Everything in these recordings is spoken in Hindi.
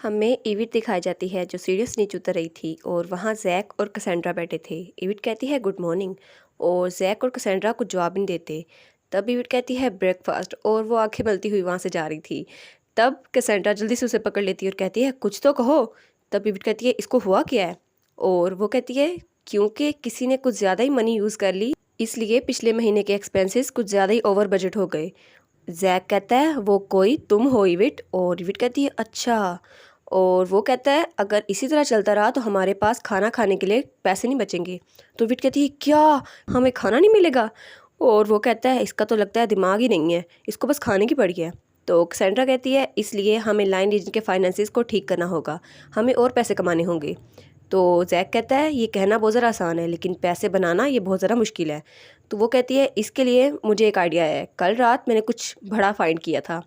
हमें इविट दिखाई जाती है जो सीढ़ियों से नीचे उतर रही थी और वहाँ जैक और कैसेंड्रा बैठे थे। इविट कहती है गुड मॉर्निंग और जैक और कैसेंड्रा कुछ जवाब नहीं देते। तब इविट कहती है ब्रेकफास्ट और वो आंखें मलती हुई वहाँ से जा रही थी। तब कैसेंड्रा जल्दी से उसे पकड़ लेती है और कहती है कुछ तो कहो। तब इविट कहती है इसको हुआ क्या है, और वो कहती है क्योंकि किसी ने कुछ ज़्यादा ही मनी यूज़ कर ली, इसलिए पिछले महीने के एक्सपेंसेस कुछ ज़्यादा ही ओवर बजट हो गए। जैक कहता है वो कोई तुम हो इविट, और इविट कहती है अच्छा। और वो कहता है अगर इसी तरह चलता रहा तो हमारे पास खाना खाने के लिए पैसे नहीं बचेंगे। तो इविट कहती है क्या, हमें खाना नहीं मिलेगा? और वो कहता है इसका तो लगता है दिमाग ही नहीं है, इसको बस खाने की पड़ी है। तो कैसेंड्रा कहती है इसलिए हमें लाइन रीजन के फाइनेंसिस को ठीक करना होगा, हमें और पैसे कमाने होंगे। तो जैक कहता है ये कहना बहुत ज़रा आसान है लेकिन पैसे बनाना ये बहुत ज़रा मुश्किल है। तो वो कहती है इसके लिए मुझे एक आइडिया है, कल रात मैंने कुछ बड़ा फाइंड किया था।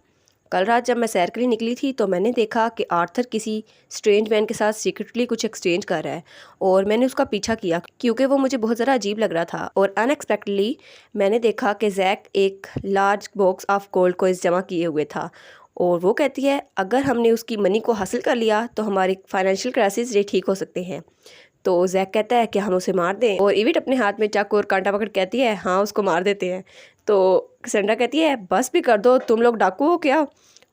कल रात जब मैं सैर के लिए निकली थी तो मैंने देखा कि आर्थर किसी स्ट्रेंज मैन के साथ सीक्रेटली कुछ एक्सचेंज कर रहा है, और मैंने उसका पीछा किया क्योंकि वो मुझे बहुत ज़रा अजीब लग रहा था। और अनएक्सपेक्टेडली मैंने देखा कि जैक एक large box of gold coins जमा किए हुए था। और वो कहती है अगर हमने उसकी मनी को हासिल कर लिया तो हमारी फाइनेंशियल क्राइसिस ये ठीक हो सकते हैं। तो जैक कहता है कि हम उसे मार दें, और इविट अपने हाथ में चाकू और कांटा पकड़ कहती है हाँ उसको मार देते हैं। तो कैसेंड्रा कहती है बस भी कर दो, तुम लोग डाकू हो क्या?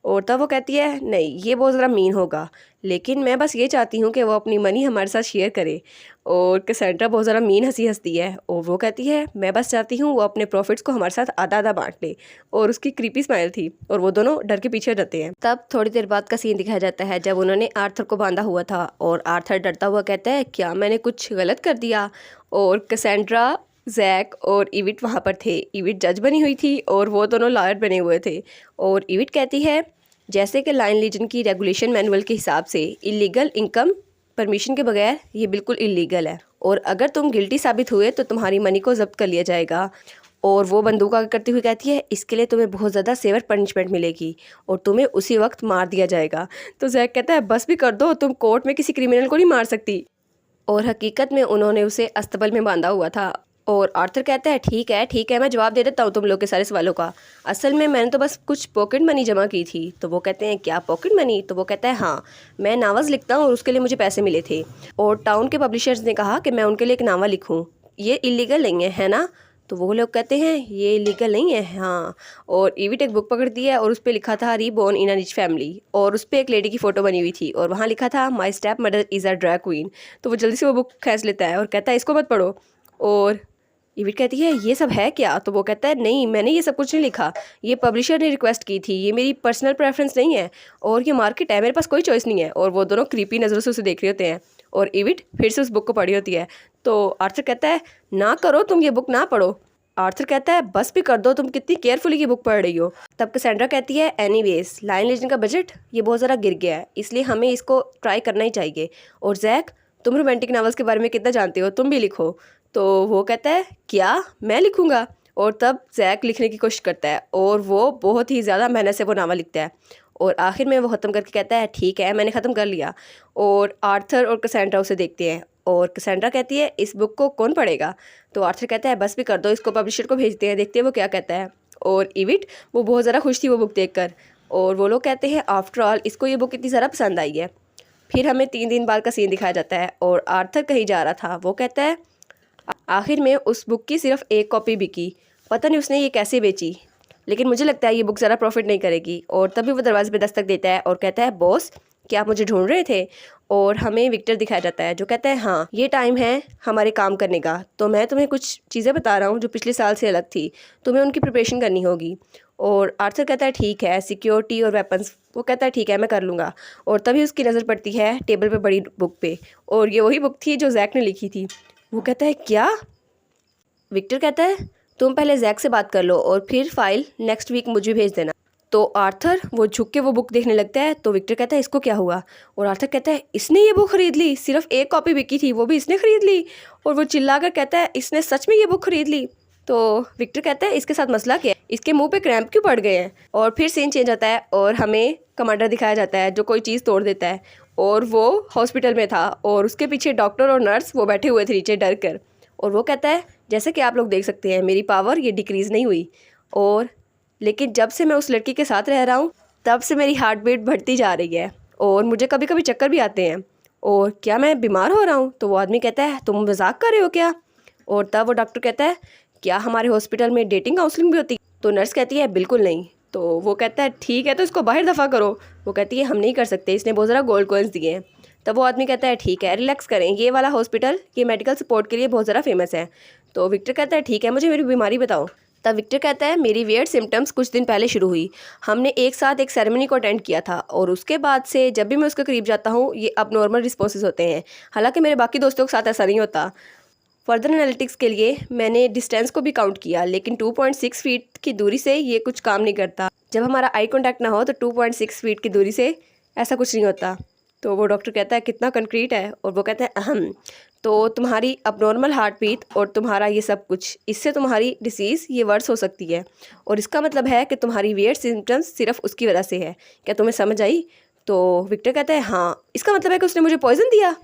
और तब वो कहती है नहीं ये बहुत ज़रा मीन होगा, लेकिन मैं बस ये चाहती हूँ कि वो अपनी मनी हमारे साथ शेयर करे। और कैसेंड्रा बहुत ज़रा मीन हंसी हंसती है और वो कहती है मैं बस चाहती हूँ वो अपने प्रॉफिट्स को हमारे साथ आधा आधा बांट ले। और उसकी क्रीपी स्माइल थी और वो दोनों डर के पीछे रहते हैं। तब थोड़ी देर बाद का सीन दिखाया जाता है जब उन्होंने आर्थर को बांधा हुआ था, और आर्थर डरता हुआ कहता है क्या मैंने कुछ गलत कर दिया? और कैसेंड्रा, जैक और इविट वहाँ पर थे। इविट जज बनी हुई थी और वो दोनों लॉयर बने हुए थे। और इविट कहती है जैसे कि लाइन लीजन की रेगुलेशन मैनुअल के हिसाब से इलीगल इनकम परमिशन के बगैर ये बिल्कुल इलीगल है, और अगर तुम गिल्टी साबित हुए तो तुम्हारी मनी को जब्त कर लिया जाएगा। और वो बंदूक आगे करती हुई कहती है इसके लिए तुम्हें बहुत ज़्यादा सेवर पनिशमेंट मिलेगी और तुम्हें उसी वक्त मार दिया जाएगा। तो जैक कहता है बस भी कर दो, तुम कोर्ट में किसी क्रिमिनल को नहीं मार सकती। और हकीकत में उन्होंने उसे अस्तबल में बांधा हुआ था। और आर्थर कहता है ठीक है मैं जवाब दे देता हूँ तुम लोग के सारे सवालों का। असल में मैंने तो बस कुछ पॉकेट मनी जमा की थी। तो वो कहते हैं क्या पॉकेट मनी? तो वो कहता है हाँ मैं नावल्स लिखता हूँ और उसके लिए मुझे पैसे मिले थे, और टाउन के पब्लिशर्स ने कहा कि मैं उनके लिए एक नावल लिखूँ, ये इलीगल नहीं है ना? तो वो लोग कहते हैं ये इलीगल नहीं है हाँ। और इविट एक बुक पकड़ती है और उस पर लिखा था reborn in a rich family, और उस पर एक लेडी की फ़ोटो बनी हुई थी और वहाँ लिखा था माई step mother is a drag queen. तो वो जल्दी से वो बुक खींच लेता है और कहता है इसको मत पढ़ो। और इविट कहती है ये सब है क्या? तो वो कहता है नहीं मैंने ये सब कुछ नहीं लिखा, ये पब्लिशर ने रिक्वेस्ट की थी, ये मेरी पर्सनल प्रेफरेंस नहीं है, और ये मार्केट है, मेरे पास कोई चॉइस नहीं है। और वो दोनों क्रीपी नज़रों से उसे देख रहे होते हैं, और इविट फिर से उस बुक को पढ़ी होती है। तो आर्थर कहता है ना करो तुम ये बुक ना पढ़ो। आर्थर कहता है बस भी कर दो, तुम कितनी केयरफुली ये बुक पढ़ रही हो। तब कैसेंड्रा कहती है एनीवेज लाइन लीजन का बजट ये बहुत ज़रा गिर गया है, इसलिए हमें इसको ट्राई करना ही चाहिए। और जैक तुम रोमांटिक नावल्स के बारे में कितना जानते हो, तुम भी लिखो। तो वो कहता है क्या मैं लिखूँगा? और तब जैक लिखने की कोशिश करता है और वो बहुत ही ज़्यादा मेहनत से वो नावल लिखता है, और आखिर में वो ख़त्म करके कहता है ठीक है मैंने ख़त्म कर लिया। और आर्थर और कैसेंड्रा उसे देखते हैं, और कैसेंड्रा कहती है इस बुक को कौन पढ़ेगा? तो आर्थर कहता है बस भी कर दो, इसको पब्लिशर को भेजते हैं, देखते हैं वो क्या कहता है। और इविट वो बहुत ज़्यादा खुश थी वो बुक देखकर, और वो लोग कहते हैं आफ्टर ऑल इसको ये बुक इतनी ज़्यादा पसंद आई है। फिर हमें 3 दिन बाद का सीन दिखाया जाता है, और आर्थर कहीं जा रहा था। वो कहता है आखिर में उस बुक की सिर्फ एक कॉपी बिकी, पता नहीं उसने ये कैसे बेची, लेकिन मुझे लगता है ये बुक ज़रा प्रॉफिट नहीं करेगी। और तभी वो दरवाजे पे दस्तक देता है और कहता है बॉस क्या आप मुझे ढूंढ रहे थे? और हमें विक्टर दिखाया जाता है जो कहता है हाँ ये टाइम है हमारे काम करने का, तो मैं तुम्हें कुछ चीज़ें बता रहा हूँ जो पिछले साल से अलग थी, तुम्हें उनकी प्रिपरेशन करनी होगी। और आर्थर कहता है ठीक है सिक्योरिटी और वेपन्स, वो कहता है ठीक है मैं कर लूँगा। और तभी उसकी नज़र पड़ती है टेबल पे बड़ी बुक पे, और ये वही बुक थी जो जैक ने लिखी थी। वो कहता है क्या? विक्टर कहता है तुम पहले जैक से बात कर लो और फिर फाइल नेक्स्ट वीक मुझे भेज देना। तो आर्थर वो झुक के वो बुक देखने लगता है। तो विक्टर कहता है इसको क्या हुआ? और आर्थर कहता है इसने ये बुक खरीद ली, सिर्फ एक कॉपी बिकी थी वो भी इसने खरीद ली। और वो चिल्लाकर कहता है इसने सच में ये बुक खरीद ली। तो विक्टर कहता है इसके साथ मसला क्या है, इसके मुंह पे क्रैम्प क्यों पड़ गए हैं? और फिर सीन चेंज होता है और हमें कमांडर दिखाया जाता है जो कोई चीज़ तोड़ देता है, और वो हॉस्पिटल में था और उसके पीछे डॉक्टर और नर्स वो बैठे हुए थे नीचे डर कर। और वो कहता है जैसे कि आप लोग देख सकते हैं मेरी पावर ये डिक्रीज़ नहीं हुई, और लेकिन जब से मैं उस लड़की के साथ रह रहा हूँ तब से मेरी हार्ट बीट बढ़ती जा रही है। और मुझे कभी कभी चक्कर भी आते हैं, और क्या मैं बीमार हो रहा हूँ? तो वो आदमी कहता है तुम मजाक कर रहे हो क्या? और तब वो डॉक्टर कहता है क्या हमारे हॉस्पिटल में डेटिंग काउंसलिंग भी होती है? तो नर्स कहती है बिल्कुल नहीं। तो वो कहता है ठीक है तो इसको बाहर दफ़ा करो। वो कहती है हम नहीं कर सकते, इसने बहुत ज़रा गोल्ड कॉइन्स दिए हैं। तब वो आदमी कहता है ठीक है रिलैक्स करें, ये वाला हॉस्पिटल ये मेडिकल सपोर्ट के लिए बहुत ज़रा फेमस है। तो विक्टर कहता है ठीक है मुझे मेरी बीमारी बताओ। तब विक्टर कहता है मेरी वियर्ड सिम्टम्स कुछ दिन पहले शुरू हुई। हमने एक साथ एक सेरेमनी को अटेंड किया था और उसके बाद से जब भी मैं उसके करीब जाता हूँ ये अब नॉर्मल रिस्पॉन्सेज होते हैं। हालांकि मेरे बाकी दोस्तों के साथ ऐसा नहीं होता। फर्दर एनालिटिक्स के लिए मैंने डिस्टेंस को भी काउंट किया, लेकिन 2.6 फीट की दूरी से ये कुछ काम नहीं करता। जब हमारा आई कांटेक्ट ना हो तो 2.6 फीट की दूरी से ऐसा कुछ नहीं होता। तो वो डॉक्टर कहता है कितना कंक्रीट है, और वो कहता है अहम। तो तुम्हारी अबनॉर्मल हार्ट बीट और तुम्हारा ये सब कुछ, इससे तुम्हारी डिसीज़ ये वर्स हो सकती है, और इसका मतलब है कि तुम्हारी वियर्ड सिम्टम्स सिर्फ उसकी वजह से है। क्या तुम्हें समझ आई? तो विक्टर कहता है हाँ, इसका मतलब है कि उसने मुझे पॉइजन दिया।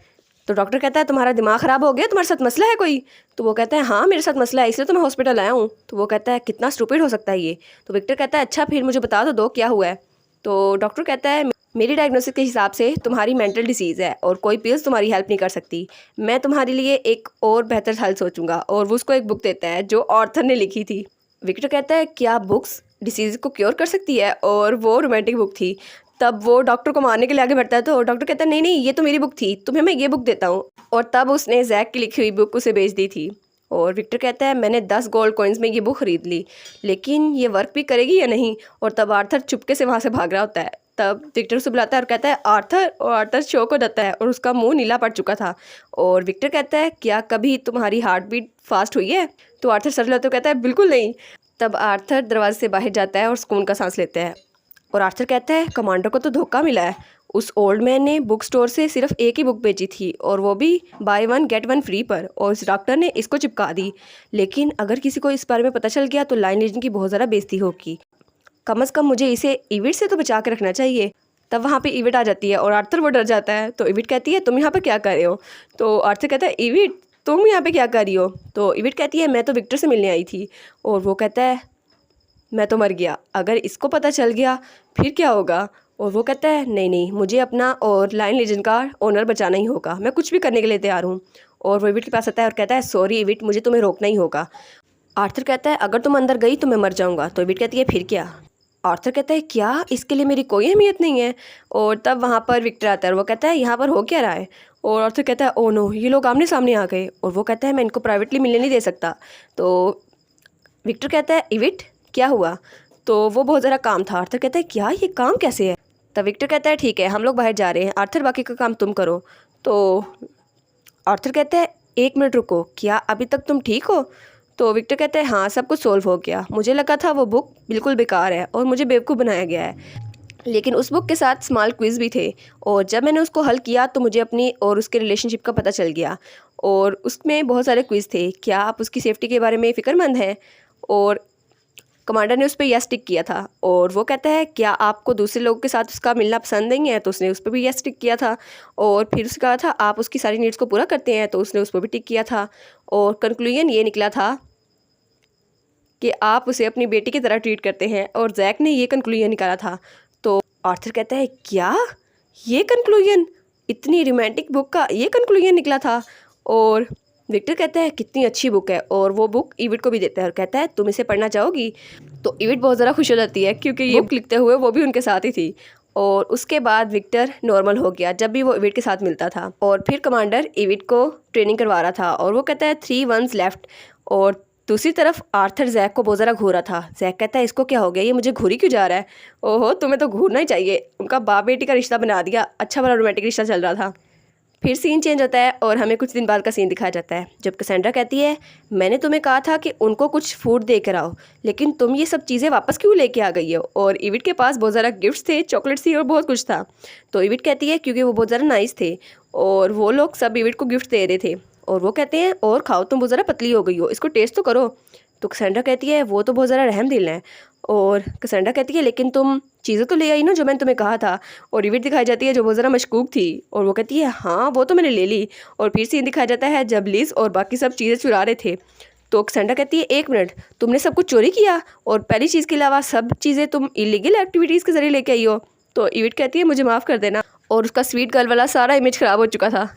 तो डॉक्टर कहता है तुम्हारा दिमाग ख़राब हो गया, तुम्हारे साथ मसला है कोई? तो वो कहता है हाँ मेरे साथ मसला है, इसलिए तो मैं हॉस्पिटल आया हूँ। तो वो कहता है कितना स्टूपिड हो सकता है ये। तो विक्टर कहता है अच्छा फिर मुझे बता तो दो क्या हुआ है। तो डॉक्टर कहता है मेरी डायग्नोसिस के हिसाब से तुम्हारी मेंटल डिसीज़ है और कोई पिल्स तुम्हारी हेल्प नहीं कर सकती। मैं तुम्हारे लिए एक और बेहतर हल सोचूंगा, और वो उसको एक बुक देता है जो ऑर्थर ने लिखी थी। विक्टर कहता है क्या बुक्स डिसीज़ को क्योर कर सकती है? और वो रोमांटिक बुक थी। तब वो डॉक्टर को मारने के लिए आगे बढ़ता है तो डॉक्टर कहता है नहीं नहीं ये तो मेरी बुक थी, तुम्हें मैं ये बुक देता हूँ। और तब उसने जैक की लिखी हुई बुक उसे बेच दी थी। और विक्टर कहता है मैंने 10 गोल्ड कॉइन्स में ये बुक ख़रीद ली, लेकिन ये वर्क भी करेगी या नहीं? और तब आर्थर चुपके से वहाँ से भाग रहा होता है। तब विक्टर उसे बुलाता है और कहता है आर्थर, और आर्थर शॉक हो जाता है और उसका मुंह नीला पड़ चुका था। और विक्टर कहता है क्या कभी तुम्हारी हार्ट बीट फास्ट हुई है? तो आर्थर सर लेते कहता है बिल्कुल नहीं। तब आर्थर दरवाजे से बाहर जाता है और सुकून का सांस लेता है। और आर्थर कहता है कमांडर को तो धोखा मिला है, उस ओल्ड मैन ने बुक स्टोर से सिर्फ एक ही बुक बेची थी और वो भी बाय 1 गेट 1 फ्री पर, और उस डॉक्टर ने इसको चिपका दी। लेकिन अगर किसी को इस बारे में पता चल गया तो लाइन लेजेंड की बहुत ज़्यादा बेइज्जती होगी। कम अज़ कम मुझे इसे इविट से तो बचा के रखना चाहिए। तब वहाँ पे इविट आ जाती है और आर्थर वो डर जाता है। तो इविट कहती है तुम यहाँ पर क्या कर रहे हो? तो आर्थर कहता है इविट तुम यहाँ पे क्या कर रही हो? तो इविट कहती है मैं तो विक्टर से मिलने आई थी। और वो कहता है मैं तो मर गया, अगर इसको पता चल गया फिर क्या होगा? और वो कहता है नहीं नहीं मुझे अपना और लाइन लेजेंड का ओनर बचाना ही होगा, मैं कुछ भी करने के लिए तैयार हूँ। और वो इविट के पास आता है और कहता है सॉरी इविट मुझे तुम्हें रोकना ही होगा। आर्थर कहता है अगर तुम अंदर गई तो मैं मर जाऊँगा। तो इविट कहती है फिर क्या? आर्थर कहता है क्या इसके लिए मेरी कोई अहमियत नहीं है? और तब वहाँ पर विक्टर आता है और वो कहता है यहाँ पर हो क्या रहा है? और आर्थर कहता है ओ नो ये लोग आमने सामने आ गए। और वो कहता है मैं इनको प्राइवेटली मिलने नहीं दे सकता। तो विक्टर कहता है इविट क्या हुआ? तो वो बहुत ज़रा काम था। आर्थर कहता है क्या ये काम कैसे है? तब विक्टर कहता है ठीक है हम लोग बाहर जा रहे हैं, आर्थर बाकी का काम तुम करो। तो आर्थर कहता है 1 मिनट रुको, क्या अभी तक तुम ठीक हो? तो विक्टर कहता है हाँ सब कुछ सोल्व हो गया, मुझे लगा था वो बुक बिल्कुल बेकार है और मुझे बेवकूफ़ बनाया गया है, लेकिन उस बुक के साथ स्मॉल क्विज़ भी थे, और जब मैंने उसको हल किया तो मुझे अपनी और उसके रिलेशनशिप का पता चल गया, और उसमें बहुत सारे क्विज़ थे। क्या आप उसकी सेफ्टी के बारे में फ़िक्रमंद हैं? और कमांडर ने उस पर यस टिक किया था। और वो कहता है क्या आपको दूसरे लोगों के साथ उसका मिलना पसंद नहीं है? तो उसने उस पर भी यस टिक किया था। और फिर उसने कहा था आप उसकी सारी नीड्स को पूरा करते हैं? तो उसने उस पर भी टिक किया था। और कंक्लूजन ये निकला था कि आप उसे अपनी बेटी की तरह ट्रीट करते हैं, और जैक ने ये कंक्लूजन निकाला था। तो आर्थर कहता है क्या ये कंक्लूजन, इतनी रोमांटिक बुक का ये कंक्लूजन निकला था? और विक्टर कहता है कितनी अच्छी बुक है, और वो बुक इविट को भी देता है और कहता है तुम इसे पढ़ना चाहोगी? तो इविट बहुत ज़्यादा खुश हो जाती है क्योंकि ये बुक लिखते हुए वो भी उनके साथ ही थी। और उसके बाद विक्टर नॉर्मल हो गया जब भी वो इविट के साथ मिलता था। और फिर कमांडर इविट को ट्रेनिंग करवा रहा था और वो कहता है 3 1s लेफ्ट। और दूसरी तरफ आर्थर जैक को बहुत ज़रा घूरा था। जैक कहता है इसको क्या हो गया, ये मुझे घूरी क्यों जा रहा है? ओहो तुम्हें तो घूरना ही चाहिए। उनका बाप बेटी का रिश्ता बना दिया, अच्छा वाला रोमांटिक रिश्ता चल रहा था। फिर सीन चेंज होता है और हमें कुछ दिन बाद का सीन दिखाया जाता है जब कैसेंड्रा कहती है मैंने तुम्हें कहा था कि उनको कुछ फूड दे कर आओ, लेकिन तुम ये सब चीज़ें वापस क्यों लेके आ गई हो? और इविट के पास बहुत ज़्यादा गिफ्ट्स थे, चॉकलेट्स थी और बहुत कुछ था। तो इविट कहती है क्योंकि वो बहुत ज़्यादा नाइस थे और वो लोग सब इविट को गिफ्ट दे रहे थे। और वो कहते हैं और खाओ तुम बहुत ज़्यादा पतली हो गई हो, इसको टेस्ट तो करो। तो कैसेंड्रा कहती है वो तो बहुत ज़्यादा रहम दिल है। और कैसेंड्रा कहती है लेकिन तुम चीज़ें तो ले आई ना जो मैंने तुम्हें कहा था। और इविट दिखाई जाती है जो बहुत ज़रा मशकूक थी और वो कहती है हाँ वो तो मैंने ले ली। और फिर सीन दिखाया जाता है जब लिज और बाकी सब चीज़ें चुरा रहे थे। तो कैसेंड्रा कहती है 1 मिनट, तुमने सब कुछ चोरी किया और पहली चीज़ के अलावा सब चीज़ें तुम इलीगल एक्टिविटीज़ के ज़रिए लेके आई हो? तो इविट कहती है मुझे माफ़ कर देना। और उसका स्वीट गर्ल वाला सारा इमेज ख़राब हो चुका था।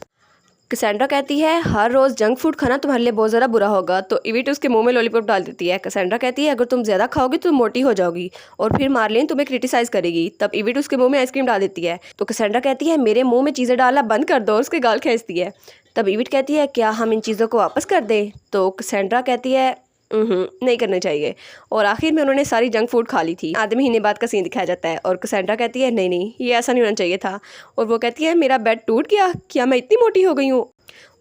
कैसेंड्रा कहती है हर रोज़ जंक फूड खाना तुम्हारे लिए बहुत ज़्यादा बुरा होगा, तो इविट उसके मुंह में लॉलीपॉप डाल देती है। कैसेंड्रा कहती है अगर तुम ज़्यादा खाओगी तो तुम मोटी हो जाओगी, और फिर मार्लिन तुम्हें क्रिटिसाइज़ करेगी। तब इविट उसके मुंह में आइसक्रीम डाल देती है। तो कैसेंड्रा कहती है मेरे मुंह में चीज़ें डालना बंद कर दो, उसके गाल खींचती है। तब इविट कहती है क्या हम इन चीज़ों को वापस कर दें? तो कैसेंड्रा कहती है नहीं करना चाहिए। और आखिर में उन्होंने सारी जंक फूड खा ली थी। आधे महीने बाद का सीन दिखाया जाता है और कैसेंड्रा कहती है नहीं ये ऐसा नहीं होना चाहिए था। और वो कहती है मेरा बेड टूट गया, क्या मैं इतनी मोटी हो गई हूँ?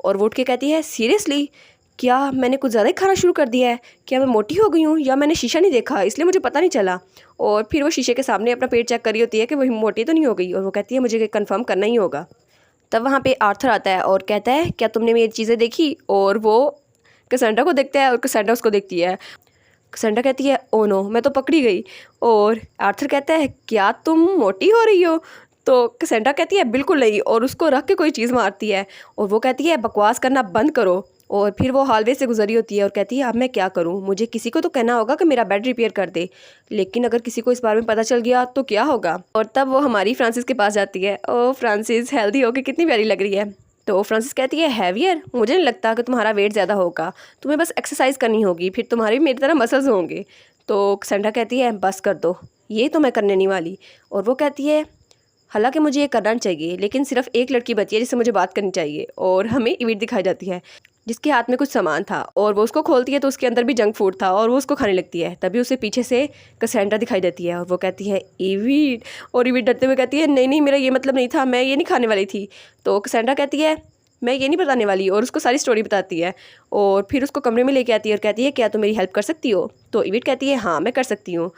और वो उठ के कहती है सीरियसली, क्या मैंने कुछ ज़्यादा ही खाना शुरू कर दिया है? क्या मैं मोटी हो गई हूँ, या मैंने शीशा नहीं देखा इसलिए मुझे पता नहीं चला? और फिर वो शीशे के सामने अपना पेट चेक कर रही होती है कि वही मोटी तो नहीं हो गई। और वो कहती है मुझे कंफर्म करना ही होगा। तब वहाँ पे आर्थर आता है और कहता है क्या तुमने मेरी चीज़ें देखी? और वो कैसेंड्रा को देखता है और कैसेंड्रा उसको देखती है। कैसेंड्रा कहती है ओ नो, मैं तो पकड़ी गई। और आर्थर कहता है क्या तुम मोटी हो रही हो? तो कैसेंड्रा कहती है बिल्कुल नहीं, और उसको रख के कोई चीज़ मारती है। और वो कहती है बकवास करना बंद करो। और फिर वो हॉलवे से गुजरी होती है और कहती है अब मैं क्या करूं, मुझे किसी को तो कहना होगा कि मेरा बेड रिपेयर कर दे, लेकिन अगर किसी को इस बारे में पता चल गया तो क्या होगा? और तब वो हमारी फ्रांसिस के पास जाती है। ओ फ्रांसिस हेल्दी होके कितनी प्यारी लग रही है। तो फ्रांसिस कहती है हैवियर, मुझे नहीं लगता कि तुम्हारा वेट ज़्यादा होगा, तुम्हें बस एक्सरसाइज करनी होगी, फिर तुम्हारे भी मेरी तरह मसल्स होंगे। तो कैसेंड्रा कहती है बस कर दो, ये तो मैं करने नहीं वाली। और वो कहती है हालांकि मुझे ये करना चाहिए, लेकिन सिर्फ एक लड़की बची है जिससे मुझे बात करनी चाहिए। और हमें इविट दिखाई जाती है जिसके हाथ में कुछ सामान था, और वो उसको खोलती है तो उसके अंदर भी जंक फूड था और वो उसको खाने लगती है। तभी उसे पीछे से कैसेंड्रा दिखाई देती है और वो कहती है इविट। और इविट डरते हुए कहती है नहीं नहीं मेरा ये मतलब नहीं था, मैं ये नहीं खाने वाली थी। तो कैसेंड्रा कहती है मैं ये नहीं बताने वाली, और उसको सारी स्टोरी बताती है। और फिर उसको कमरे में लेके आती है और कहती है क्या तुम मेरी हेल्प कर सकती हो? तो इविट कहती है हाँ मैं कर सकती हूँ।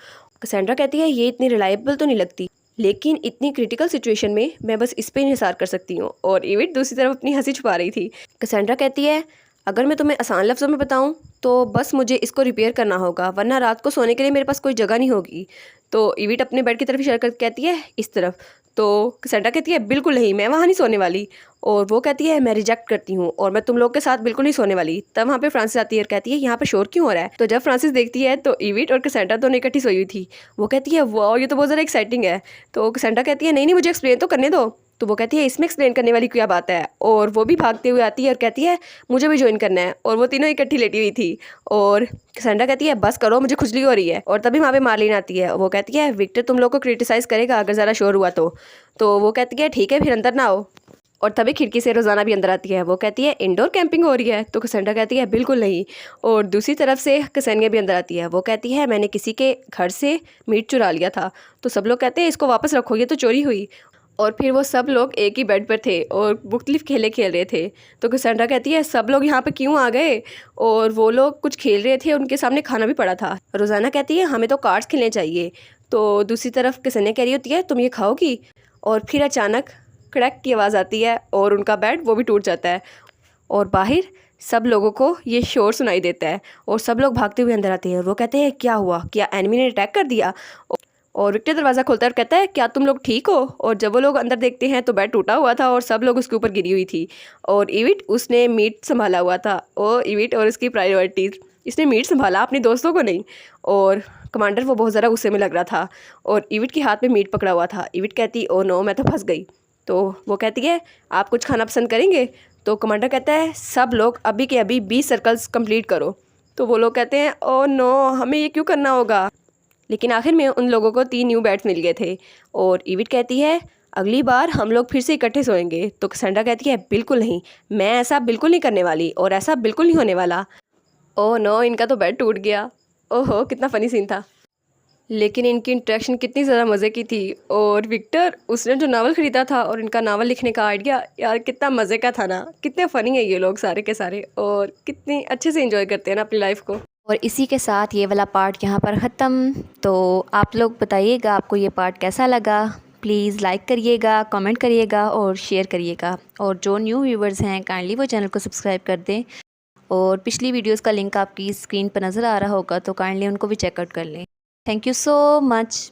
कैसेंड्रा कहती है ये इतनी रिलायबल तो नहीं लगती, लेकिन इतनी क्रिटिकल सिचुएशन में मैं बस इस पे इंहिसार कर सकती हूँ। और इविट दूसरी तरफ अपनी हंसी छुपा रही थी। कैसेंड्रा कहती है अगर मैं तुम्हें आसान लफ्ज़ों में बताऊँ तो बस मुझे इसको रिपेयर करना होगा, वरना रात को सोने के लिए मेरे पास कोई जगह नहीं होगी। तो इविट अपने बेड की तरफ इशारा करके कहती है इस तरफ। तो कैसेंड्रा कहती है बिल्कुल नहीं, मैं वहाँ नहीं सोने वाली। और वो कहती है मैं रिजेक्ट करती हूँ और मैं तुम लोग के साथ बिल्कुल नहीं सोने वाली। तब वहाँ पे फ्रांसिस आती है और कहती है यहाँ पे शोर क्यों हो रहा है? तो जब फ्रांसिस देखती है तो इविट और कैसेंड्रा दोनों इकट्ठी सोई हुई थी। वो कहती है वाह ये तो बहुत ज़्यादा एक्साइटिंग है। तो कैसेंड्रा कहती है नहीं नहीं मुझे एक्सप्लेन तो करने दो। तो वो कहती है इसमें एक्सप्लेन करने वाली क्या बात है? और वो भी भागते हुए आती है और कहती है मुझे भी ज्वाइन करना है। और वो तीनों इकट्ठी लेटी हुई थी। और कैसेंड्रा कहती है बस करो मुझे खुजली हो रही है। और तभी वहाँ पे मार्लिन आती है। वो कहती है विक्टर तुम लोग को क्रिटिसाइज़ करेगा अगर ज़रा शोर हुआ तो वो कहती है ठीक है फिर अंदर ना आओ। और तभी खिड़की से रोज़ाना भी अंदर आती है। वो कहती है इंडोर कैंपिंग हो रही है? तो कैसेंड्रा कहती है बिल्कुल नहीं। और दूसरी तरफ से कैसेनिया भी अंदर आती है। वो कहती है मैंने किसी के घर से मीट चुरा लिया था। तो सब लोग कहते हैं इसको वापस रखो, ये तो चोरी हुई। और फिर वो सब लोग एक ही बेड पर थे और मुख्तलिफ खेले खेल रहे थे। तो कैसेंड्रा कहती है सब लोग यहाँ पे क्यों आ गए? और वो लोग कुछ खेल रहे थे, उनके सामने खाना भी पड़ा था। रोज़ाना कहती है हमें तो कार्ड्स खेलने चाहिए। तो दूसरी तरफ कैसेनिया कह रही होती है तुम ये खाओगी? और फिर अचानक कड़क की आवाज़ आती है और उनका बेड वो भी टूट जाता है। और बाहर सब लोगों को ये शोर सुनाई देता है और सब लोग भागते हुए अंदर आते हैं। वो कहते हैं क्या हुआ, क्या एनिमी ने अटैक कर दिया? और विक्टर दरवाज़ा खोलता है और कहता है क्या तुम लोग ठीक हो? और जब वो लोग अंदर देखते हैं तो बेड टूटा हुआ था और सब लोग उसके ऊपर गिरी हुई थी। और इविट उसने मीट संभाला हुआ था। और इविट और उसकी प्रायोरिटीज़, इसने मीट संभाला अपने दोस्तों को नहीं। और कमांडर वो बहुत ज़्यादा गुस्से में लग रहा था और इविट के हाथ में मीट पकड़ा हुआ था। इविट कहती ओ नो मैं तो फंस गई। तो वो कहती है आप कुछ खाना पसंद करेंगे? तो कमांडर कहता है सब लोग अभी के अभी 20 सर्कल्स कंप्लीट करो। तो वो लोग कहते हैं ओ नो हमें ये क्यों करना होगा? लेकिन आखिर में उन लोगों को 3 न्यू बेड्स मिल गए थे। और इविट कहती है अगली बार हम लोग फिर से इकट्ठे सोएंगे। तो कैसेंड्रा कहती है बिल्कुल नहीं, मैं ऐसा बिल्कुल नहीं करने वाली और ऐसा बिल्कुल नहीं होने वाला। ओह नो इनका तो बेड टूट गया। ओहो कितना फ़नी सीन था। लेकिन इनकी इंटरेक्शन कितनी ज़्यादा मज़े की थी। और विक्टर उसने जो नावल ख़रीदा था और इनका नावल लिखने का आइडिया यार कितना मज़े का था ना। कितने फ़नी है ये लोग सारे के सारे और कितनी अच्छे से एंजॉय करते हैं ना अपनी लाइफ को। और इसी के साथ ये वाला पार्ट यहाँ पर ख़त्म। तो आप लोग बताइएगा आपको ये पार्ट कैसा लगा। प्लीज़ लाइक करिएगा, कमेंट करिएगा और शेयर करिएगा। और जो न्यू व्यूवर्स हैं काइंडली वो चैनल को सब्सक्राइब कर दें। और पिछली वीडियोस का लिंक आपकी स्क्रीन पर नज़र आ रहा होगा तो काइंडली उनको भी चेकआउट कर लें। Thank you so much.